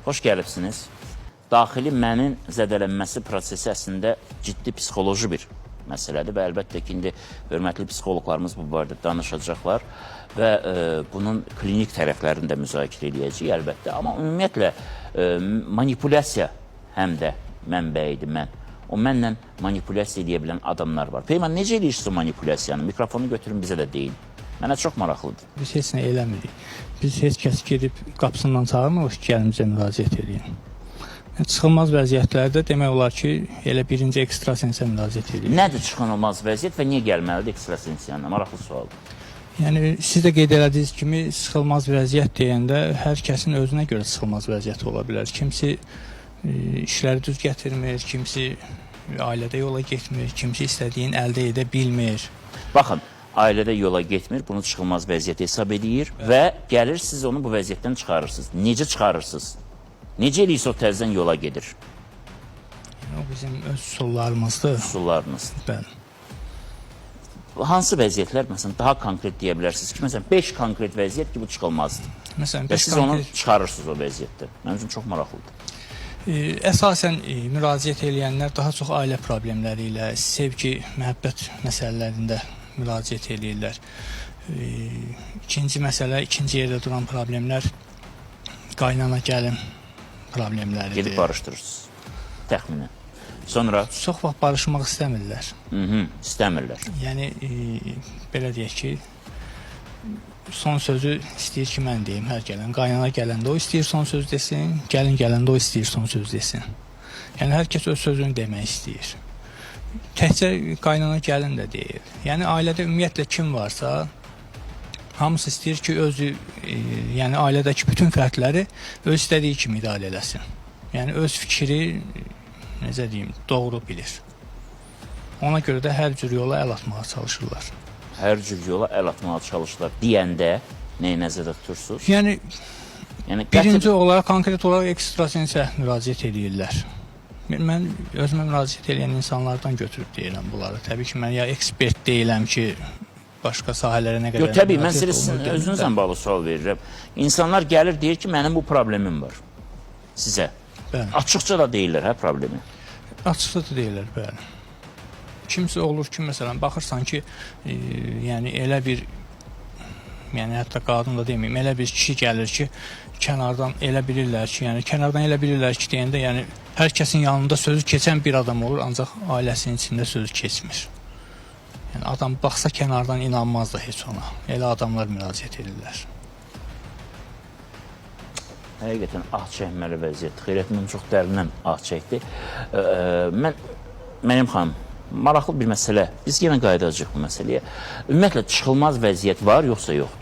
Xoş gəlibsiniz. Daxili mənin zədələnməsi prosesi əslində ciddi psixoloji bir məsələdir və əlbəttə ki, indi hörmətli psixoloqlarımız bu barədə danışacaqlar və bunun klinik tərəflərini də müzakirə edəcəyik əlbəttə. Amma ümumiyyətlə manipulyasiya həm də mənbəyidir mən. O mənlə manipulyasiya edə bilən adamlar var. Peyman, necə eləyirsiniz o manipulyasiyanı? Mikrofonu götürün, bizə də deyin. Mənə çox maraqlıdır. Biz heç nə eləmirik. Biz heç kəs gedib qapısından çağırmırıq ki, gəlimizə müraciət edin. Çıxılmaz vəziyyətlərdə demək olar ki, elə birinci ekstrasensiya müraciət edin. Nədir çıxılmaz vəziyyət və niyə gəlməlidir ekstrasensiyanla? Maraqlı sualdır. Yəni, siz də qeyd elədiyiniz kimi, çıxılmaz vəziyyət deyəndə hər kəsin özünə görə çıxılmaz vəziyyət ola bilər. Kimisi işləri düz gətirmir, kimisi ailədə yola getmir, kimisi istədiyin əldə edə bilmir. Baxın, ailədə yola getmir, bunu çıxılmaz vəziyyət hesab edir və gəlir, siz onu bu vəziyyətdən çıxarırsınız. Necə çıxarırsınız? Necə eləyirsə o təzdən yola gedir? Yəni, o bizim öz üsullarımızdır. Üsullarınız. Bəli. Hansı vəziyyətlər, məsələn, daha konkret deyə bilərsiniz ki, məsələn, 5 konkret vəziyyət ki, bu çıxılmazdır. Məsələn, və siz onu çıxarırsınız o vəziyyətdə. Mənim üçün çox maraqlıdır. Əsasən müraciət edənlər daha çox ailə problemləri ilə, sevgi, məhəbbət məsələlərində müraciət edirlər. İkinci məsələ, ikinci yerdə duran problemlər qaynana gəlin problemləridir. Gedib barışdırırsınız, təxminən. Sonra? Çox vaxt barışmaq istəmirlər. İstəmirlər. Yəni, belə deyək ki, son sözü istəyir ki, mən deyim hər gələn. Qaynana gələndə o istəyir son söz desin, gəlin gələndə o istəyir son söz desin. Yəni, hər kəs öz sözünü demək istəyir. Təkcə qaynana gəlin də deyir. Yəni, ailədə ümumiyyətlə kim varsa, hamısı istəyir ki, özü, yəni ailədəki bütün fərdləri öz istədiyi kimi idarə eləsin. Yəni, öz fikri, necə deyim, doğru bilir. Ona görə də hər cür yola əl atmağa çalışırlar. Hər cür yola əl atmağa çalışırlar deyəndə nəyə nəzərdə tutursunuz? Yəni birinci olaraq, konkret olaraq ekstrasensiya müraciət edirlər. Mən özümə müraciət edən insanlardan götürüb deyirəm bunları. Təbii ki, mən ya ekspert deyiləm ki, başqa sahələrə nə qədər... Yox, təbii, mən sizin özünüzlə bağlı sual verirəm. İnsanlar gəlir, deyir ki, mənim bu problemim var sizə. Açıqca da deyirlər, hə, problemi? Açıqca da deyirlər, bəli. Kimsə olur ki, məsələn, baxırsan ki, yəni elə bir, yəni hətta qadın da deməyim, elə bir kişi gəlir ki, kənardan elə bilirlər ki, yəni kənardan elə bilirlər ki, deyəndə, yəni hər kəsin yanında sözü keçən bir adam olur, ancaq ailəsinin içində sözü keçmir. Yəni adam baxsa kənardan inanmaz da heç ona. Elə adamlar müraciət edirlər. Həqiqətən ah çəkməli vəziyyət. Xeyrət, mən çox dərindən ah çəkdi. Mənim xanım, maraqlı bir məsələ. Biz yenə qayıdacaq bu məsələyə. Ümumiyyətlə, çıxılmaz vəziyyət var, yoxsa yoxdur?